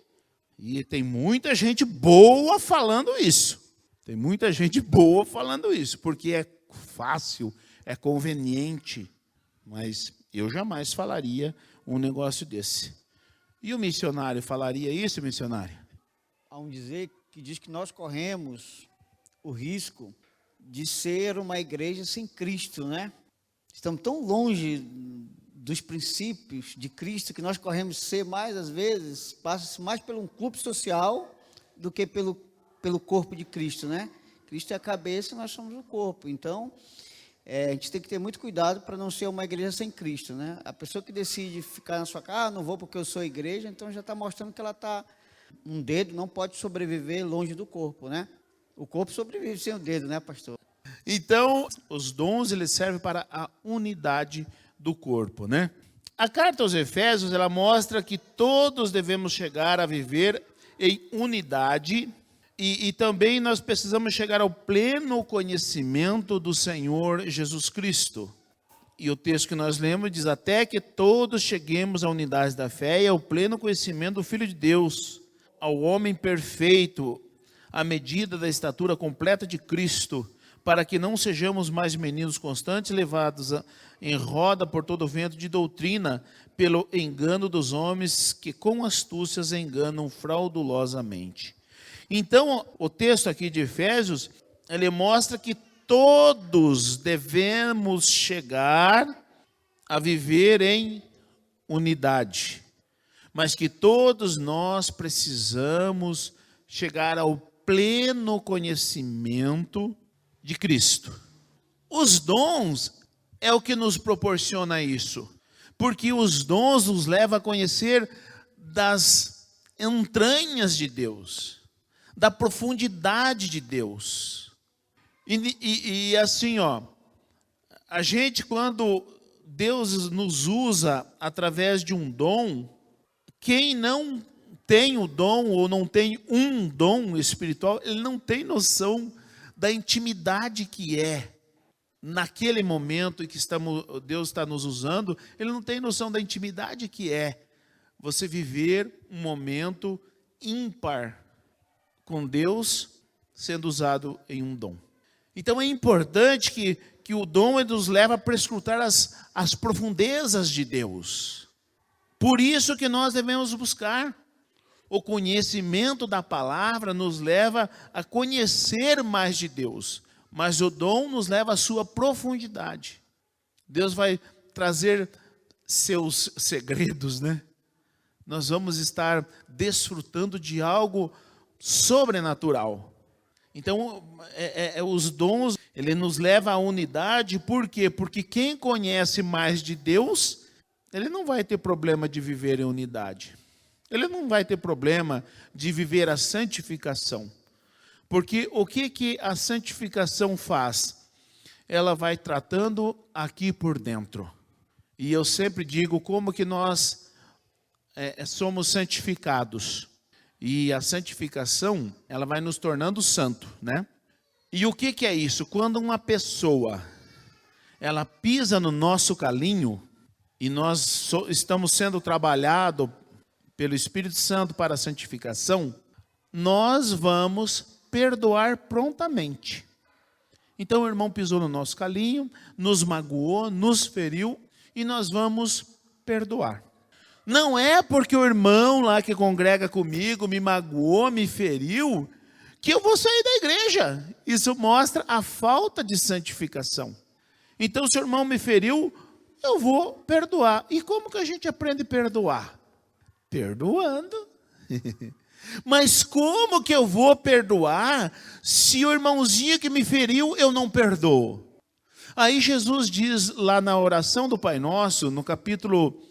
E tem muita gente boa falando isso. Tem muita gente boa falando isso, porque é fácil, é conveniente. Mas eu jamais falaria um negócio desse. E o missionário falaria isso, missionário? Há um dizer que diz que nós corremos o risco de ser uma igreja sem Cristo, né? Estamos tão longe dos princípios de Cristo que nós corremos ser mais, às vezes, passa mais por um clube social do que pelo corpo de Cristo, né? Cristo é a cabeça e nós somos o corpo. Então, a gente tem que ter muito cuidado para não ser uma igreja sem Cristo, né? A pessoa que decide ficar na sua casa, não vou porque eu sou igreja, então já está mostrando que ela está... Um dedo não pode sobreviver longe do corpo, né? O corpo sobrevive sem o dedo, né, pastor? Então, os dons, eles servem para a unidade do corpo, né? A carta aos Efésios, ela mostra que todos devemos chegar a viver em unidade e também nós precisamos chegar ao pleno conhecimento do Senhor Jesus Cristo. E o texto que nós lemos diz, até que todos cheguemos à unidade da fé e ao pleno conhecimento do Filho de Deus, ao homem perfeito, à medida da estatura completa de Cristo, para que não sejamos mais meninos constantes, levados em roda por todo vento de doutrina, pelo engano dos homens que com astúcias enganam fraudulosamente. Então, o texto aqui de Efésios, ele mostra que todos devemos chegar a viver em unidade, mas que todos nós precisamos chegar ao pleno conhecimento de Cristo. Os dons é o que nos proporciona isso, porque os dons nos levam a conhecer das entranhas de Deus, da profundidade de Deus. E assim, a gente, quando Deus nos usa através de um dom, quem não tem o dom ou não tem um dom espiritual, ele não tem noção da intimidade que é naquele momento em que Deus está nos usando. Ele não tem noção da intimidade que é você viver um momento ímpar com Deus sendo usado em um dom. Então é importante que o dom nos leva a prescrutar as profundezas de Deus. Por isso que nós devemos buscar. O conhecimento da palavra nos leva a conhecer mais de Deus, mas o dom nos leva à sua profundidade. Deus vai trazer seus segredos, né? Nós vamos estar desfrutando de algo sobrenatural. Então, os dons, ele nos leva à unidade. Por quê? Porque quem conhece mais de Deus, ele não vai ter problema de viver em unidade. Ele não vai ter problema de viver a santificação. Porque o que a santificação faz? Ela vai tratando aqui por dentro. E eu sempre digo como que nós somos santificados. E a santificação, ela vai nos tornando santo, né? E o que é isso? Quando uma pessoa, ela pisa no nosso calinho, e nós estamos sendo trabalhados pelo Espírito Santo para a santificação, nós vamos perdoar prontamente. Então o irmão pisou no nosso calinho, nos magoou, nos feriu, e nós vamos perdoar. Não é porque o irmão lá que congrega comigo me magoou, me feriu, que eu vou sair da igreja. Isso mostra a falta de santificação. Então se o irmão me feriu, eu vou perdoar. E como que a gente aprende a perdoar? Perdoando. Mas como que eu vou perdoar se o irmãozinho que me feriu eu não perdoo? Aí Jesus diz lá na oração do Pai Nosso, no capítulo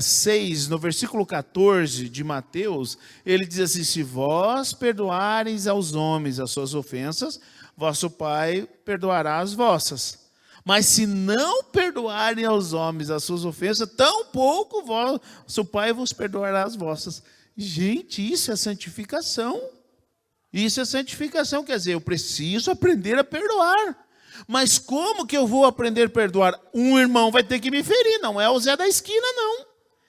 6, no versículo 14 de Mateus, ele diz assim: se vós perdoareis aos homens as suas ofensas, vosso Pai perdoará as vossas. Mas se não perdoarem aos homens as suas ofensas, tampouco vosso Pai vos perdoará as vossas. Gente, isso é santificação. Isso é santificação, quer dizer, eu preciso aprender a perdoar. Mas como que eu vou aprender a perdoar? Um irmão vai ter que me ferir, não é o Zé da esquina, não.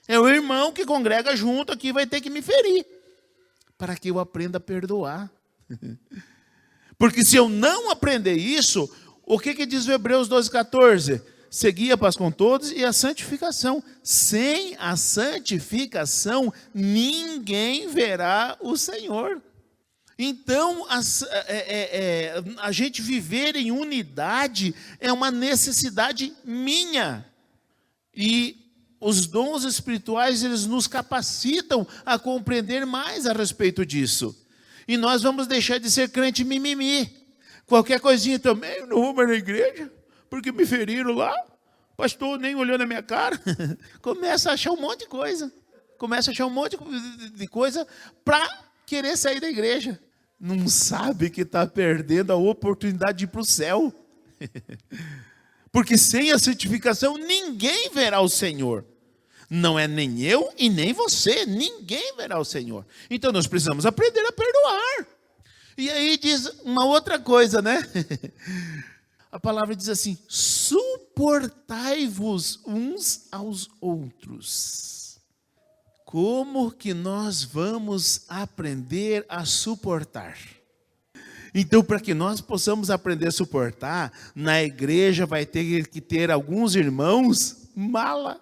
É o irmão que congrega junto aqui vai ter que me ferir, para que eu aprenda a perdoar. Porque se eu não aprender isso, o que diz o Hebreus 12:14? Segui a paz com todos e a santificação. Sem a santificação, ninguém verá o Senhor. Então, a gente viver em unidade é uma necessidade minha. E os dons espirituais, eles nos capacitam a compreender mais a respeito disso. E nós vamos deixar de ser crente mimimi. Qualquer coisinha também, eu não vou mais na igreja, porque me feriram lá, o pastor nem olhou na minha cara. Começa a achar um monte de coisa. Começa a achar um monte de coisa para querer sair da igreja. Não sabe que está perdendo a oportunidade de ir para o céu. Porque sem a santificação, ninguém verá o Senhor. Não é nem eu e nem você, ninguém verá o Senhor. Então nós precisamos aprender a perdoar. E aí diz uma outra coisa, né? A palavra diz assim: suportai-vos uns aos outros. Como que nós vamos aprender a suportar? Então, para que nós possamos aprender a suportar, na igreja vai ter que ter alguns irmãos mala.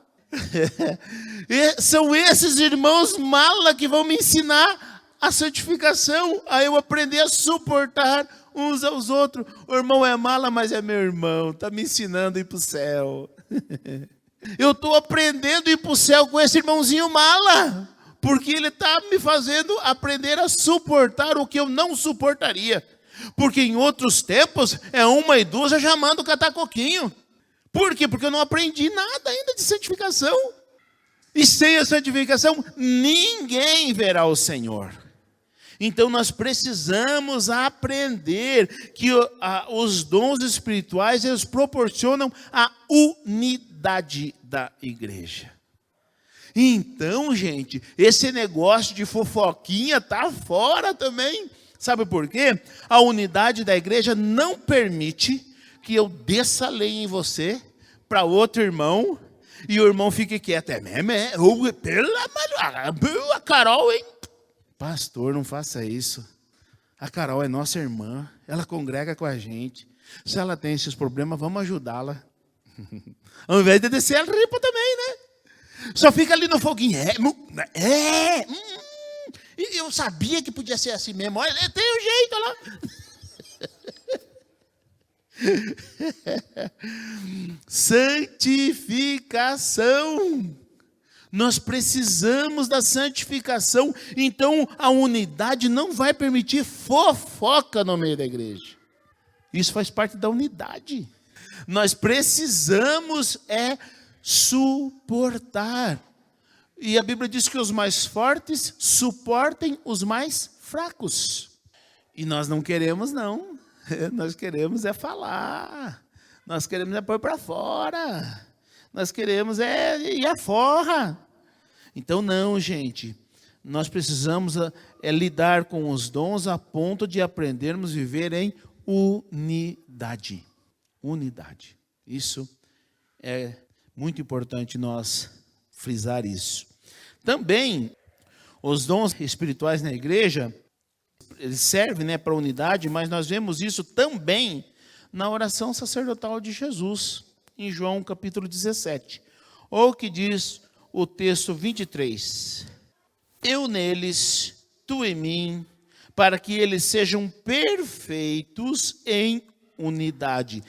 E são esses irmãos mala que vão me ensinar a santificação, a eu aprender a suportar uns aos outros. O irmão é mala, mas é meu irmão, está me ensinando a ir para o céu. Eu estou aprendendo a ir para o céu com esse irmãozinho mala, porque ele está me fazendo aprender a suportar o que eu não suportaria. Porque em outros tempos, é uma e duas, eu já mando catar coquinho. Por quê? Porque eu não aprendi nada ainda de santificação. E sem a santificação, ninguém verá o Senhor. Então nós precisamos aprender que os dons espirituais, eles proporcionam a unidade da igreja. Então, gente, esse negócio de fofoquinha está fora também. Sabe por quê? A unidade da igreja não permite que eu desça a lei em você para outro irmão e o irmão fique quieto. A Carol, hein? Pastor, não faça isso. A Carol é nossa irmã, ela congrega com a gente. Se ela tem esses problemas, vamos ajudá-la. Ao invés de descer a ripa também, né? Só fica ali no foguinho. Eu sabia que podia ser assim mesmo. Olha, tem um jeito lá. Santificação. Nós precisamos da santificação. Então, a unidade não vai permitir fofoca no meio da igreja. Isso faz parte da unidade. Nós precisamos suportar. E a Bíblia diz que os mais fortes suportem os mais fracos. E nós não queremos, não. Nós queremos falar. Nós queremos pôr para fora. Nós queremos ir à forra. Então, não, gente. Nós precisamos lidar com os dons a ponto de aprendermos a viver em unidade. Unidade. Isso é muito importante nós frisar isso. Também, os dons espirituais na igreja, eles servem para a unidade, mas nós vemos isso também na oração sacerdotal de Jesus, em João capítulo 17. Ou que diz o texto 23. Eu neles, tu em mim, para que eles sejam perfeitos em unidade.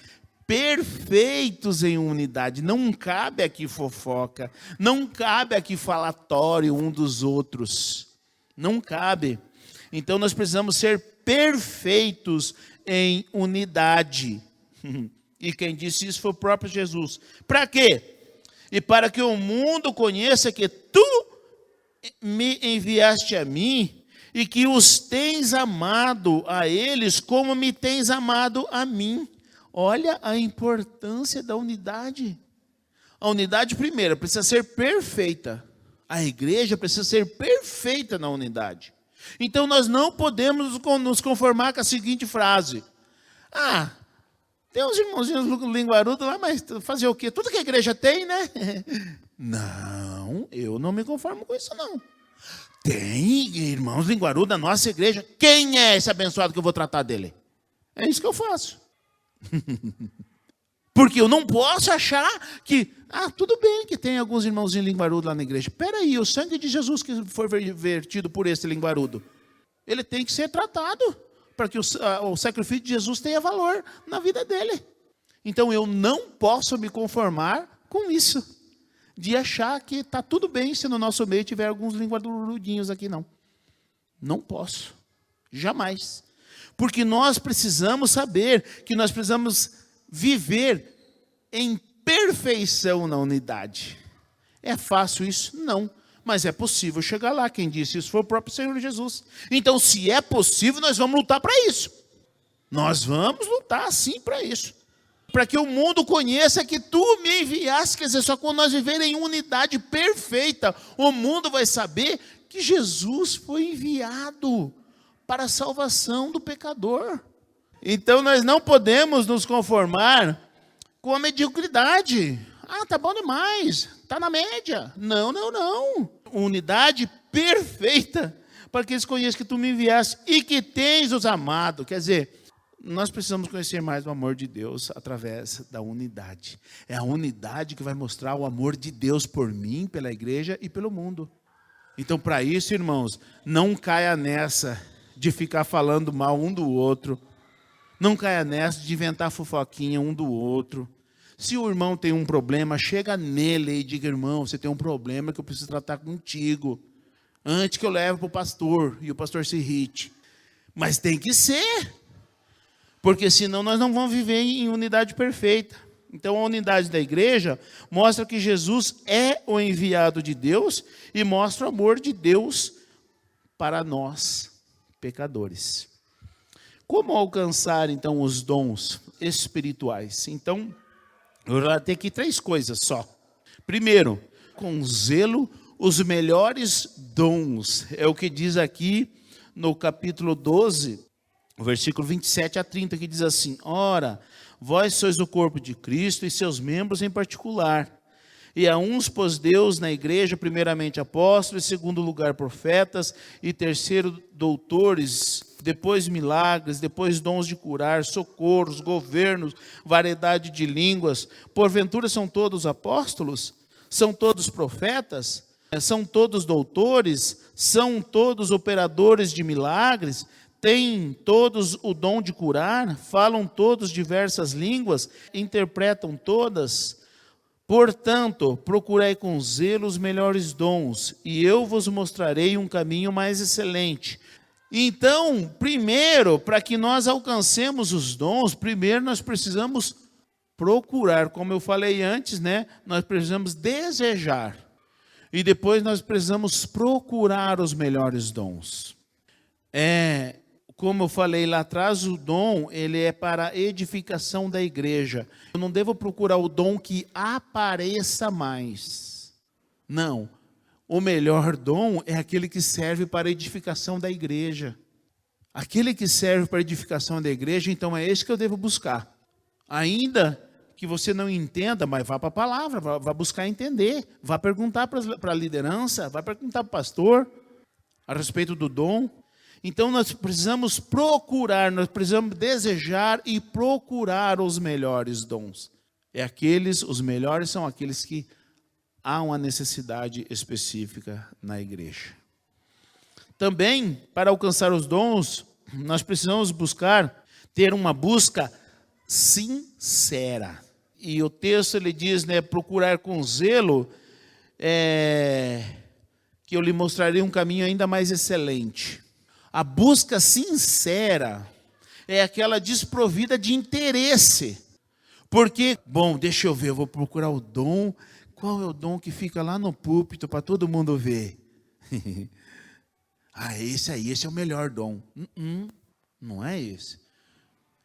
Perfeitos em unidade. Não cabe aqui fofoca. Não cabe aqui falatório um dos outros. Não cabe. Então nós precisamos ser perfeitos em unidade. E quem disse isso foi o próprio Jesus. Para quê? E para que o mundo conheça que tu me enviaste a mim e que os tens amado a eles como me tens amado a mim. Olha a importância da unidade. A unidade, primeiro, precisa ser perfeita. A igreja precisa ser perfeita na unidade. Então, nós não podemos nos conformar com a seguinte frase. Tem uns irmãozinhos linguarudos lá, mas fazer o quê? Tudo que a igreja tem, né? Não, eu não me conformo com isso, não. Tem irmãos linguarudos na nossa igreja. Quem é esse abençoado que eu vou tratar dele? É isso que eu faço. Porque eu não posso achar que, tudo bem que tem alguns irmãozinhos linguarudos lá na igreja. Espera aí, o sangue de Jesus que foi vertido por esse linguarudo, ele tem que ser tratado para que o sacrifício de Jesus tenha valor na vida dele. Então eu não posso me conformar com isso, de achar que está tudo bem se no nosso meio tiver alguns linguarudinhos aqui, não. Não posso, jamais. Porque nós precisamos saber que nós precisamos viver em perfeição na unidade. É fácil isso? Não. Mas é possível chegar lá. Quem disse isso foi o próprio Senhor Jesus. Então, se é possível, nós vamos lutar para isso. Nós vamos lutar, sim, para isso. Para que o mundo conheça que tu me enviaste. Quer dizer, só quando nós vivermos em unidade perfeita, o mundo vai saber que Jesus foi enviado para a salvação do pecador. Então nós não podemos nos conformar com a mediocridade. Tá bom demais, tá na média. Não. Unidade perfeita para que eles conheçam que tu me enviaste e que tens os amado. Quer dizer, nós precisamos conhecer mais o amor de Deus através da unidade. É a unidade que vai mostrar o amor de Deus por mim, pela igreja e pelo mundo. Então, para isso, irmãos, não caia nessa de ficar falando mal um do outro. Não caia nessa de inventar fofoquinha um do outro. Se o irmão tem um problema, chega nele e diga: irmão, você tem um problema que eu preciso tratar contigo, antes que eu leve para o pastor e o pastor se irrite. Mas tem que ser, porque senão nós não vamos viver em unidade perfeita. Então a unidade da igreja mostra que Jesus é o enviado de Deus e mostra o amor de Deus para nós, pecadores. Como alcançar então os dons espirituais? Então, eu já tenho aqui 3 coisas só. Primeiro, com zelo, os melhores dons. É o que diz aqui no capítulo 12, versículo 27 a 30, que diz assim: ora, vós sois o corpo de Cristo e seus membros em particular. E a uns pôs Deus na igreja, primeiramente apóstolos, em segundo lugar profetas, e terceiro doutores, depois milagres, depois dons de curar, socorros, governos, variedade de línguas. Porventura são todos apóstolos? São todos profetas? São todos doutores? São todos operadores de milagres? Têm todos o dom de curar? Falam todos diversas línguas? Interpretam todas? Portanto, procurei com zelo os melhores dons, e eu vos mostrarei um caminho mais excelente. Então, primeiro, para que nós alcancemos os dons, primeiro nós precisamos procurar, como eu falei antes, né? Nós precisamos desejar. E depois nós precisamos procurar os melhores dons. Como eu falei lá atrás, o dom, ele é para a edificação da igreja. Eu não devo procurar o dom que apareça mais. Não. O melhor dom é aquele que serve para a edificação da igreja. Aquele que serve para a edificação da igreja, então é esse que eu devo buscar. Ainda que você não entenda, mas vá para a palavra, vá buscar entender. Vá perguntar para a liderança, vá perguntar para o pastor a respeito do dom. Então nós precisamos procurar, nós precisamos desejar e procurar os melhores dons. Os melhores são aqueles que há uma necessidade específica na igreja. Também, para alcançar os dons, nós precisamos ter uma busca sincera. E o texto ele diz, né, procurar com zelo, que eu lhe mostrarei um caminho ainda mais excelente. A busca sincera é aquela desprovida de interesse. Porque, deixa eu ver, eu vou procurar o dom. Qual é o dom que fica lá no púlpito para todo mundo ver? Esse é o melhor dom. Não é esse.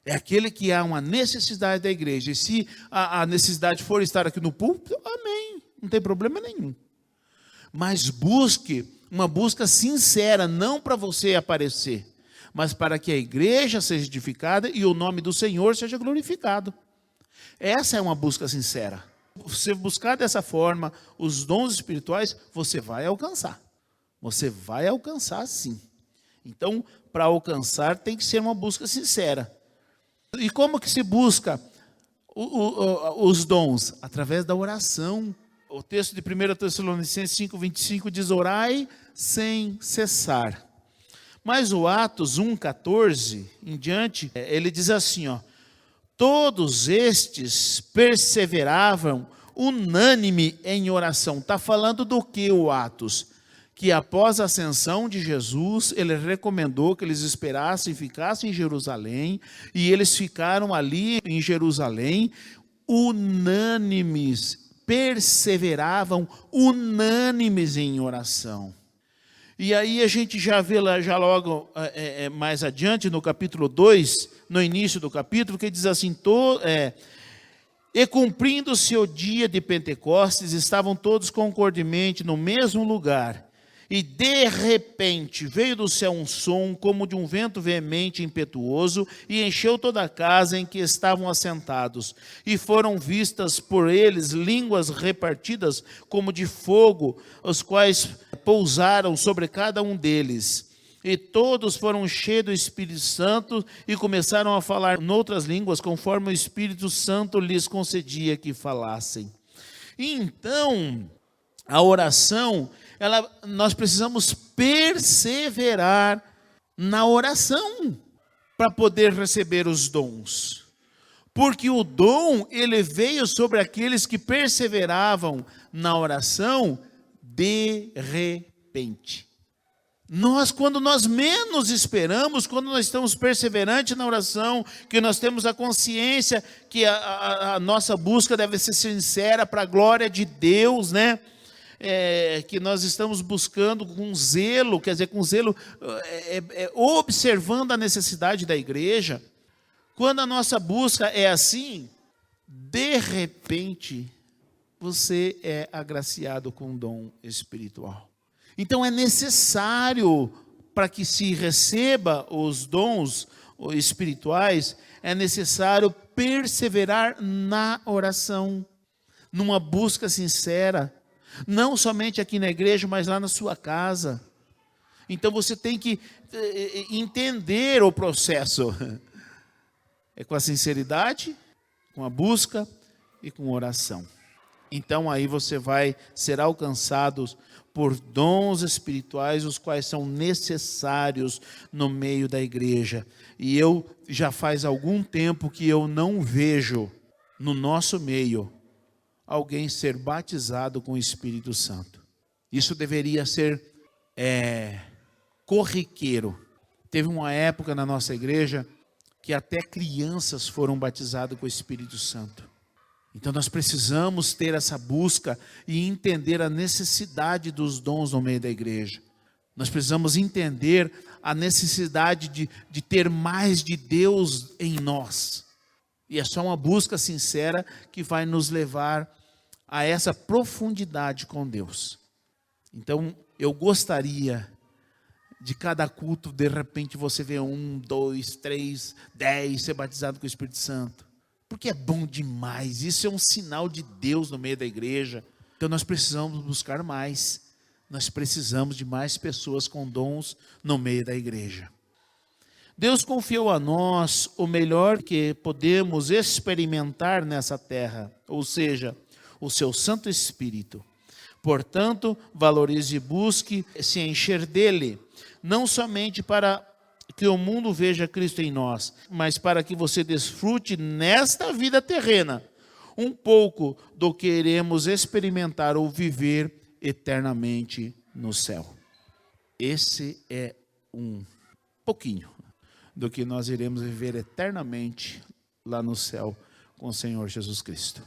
É aquele que há uma necessidade da igreja. E se a necessidade for estar aqui no púlpito, amém. Não tem problema nenhum. Mas busque uma busca sincera, não para você aparecer, mas para que a igreja seja edificada e o nome do Senhor seja glorificado. Essa é uma busca sincera. Você buscar dessa forma os dons espirituais, você vai alcançar. Você vai alcançar sim. Então, para alcançar, tem que ser uma busca sincera. E como que se busca os dons? Através da oração. O texto de 1 Tessalonicenses 5:25 diz: orai sem cessar. Mas o Atos 1:14 em diante, ele diz assim, todos estes perseveravam unânime em oração. Está falando do que o Atos? Que após a ascensão de Jesus, ele recomendou que eles esperassem e ficassem em Jerusalém, e eles ficaram ali em Jerusalém, unânimes, perseveravam unânimes em oração. E aí a gente já vê lá, já logo mais adiante, no capítulo 2, no início do capítulo, que diz assim, e cumprindo-se o dia de Pentecostes, estavam todos concordemente no mesmo lugar. E de repente veio do céu um som como de um vento veemente e impetuoso e encheu toda a casa em que estavam assentados. E foram vistas por eles línguas repartidas como de fogo, os quais pousaram sobre cada um deles. E todos foram cheios do Espírito Santo e começaram a falar noutras línguas, conforme o Espírito Santo lhes concedia que falassem. E então, a oração, nós precisamos perseverar na oração para poder receber os dons. Porque o dom, ele veio sobre aqueles que perseveravam na oração de repente. Quando nós menos esperamos, quando nós estamos perseverantes na oração, que nós temos a consciência que a nossa busca deve ser sincera para a glória de Deus, né? Que nós estamos buscando com zelo, quer dizer, com zelo, observando a necessidade da igreja. Quando a nossa busca é assim, de repente, você é agraciado com um dom espiritual. Então é necessário, para que se receba os dons espirituais, é necessário perseverar na oração, numa busca sincera, não somente aqui na igreja, mas lá na sua casa. Então você tem que entender o processo. É com a sinceridade, com a busca e com oração. Então aí você vai ser alcançado por dons espirituais, os quais são necessários no meio da igreja. E eu já faz algum tempo que eu não vejo no nosso meio alguém ser batizado com o Espírito Santo. Isso deveria ser corriqueiro. Teve uma época na nossa igreja que até crianças foram batizadas com o Espírito Santo. Então nós precisamos ter essa busca e entender a necessidade dos dons no meio da igreja. Nós precisamos entender a necessidade de ter mais de Deus em nós. E é só uma busca sincera que vai nos levar a essa profundidade com Deus. Então eu gostaria de cada culto, de repente você vê 1, 2, 3, 10 ser batizado com o Espírito Santo. Porque é bom demais, isso é um sinal de Deus no meio da igreja. Então nós precisamos buscar mais, nós precisamos de mais pessoas com dons no meio da igreja. Deus confiou a nós o melhor que podemos experimentar nessa terra, ou seja, o seu Santo Espírito. Portanto, valorize e busque se encher dele, não somente para que o mundo veja Cristo em nós, mas para que você desfrute nesta vida terrena um pouco do que iremos experimentar ou viver eternamente no céu. Esse é um pouquinho do que nós iremos viver eternamente lá no céu com o Senhor Jesus Cristo.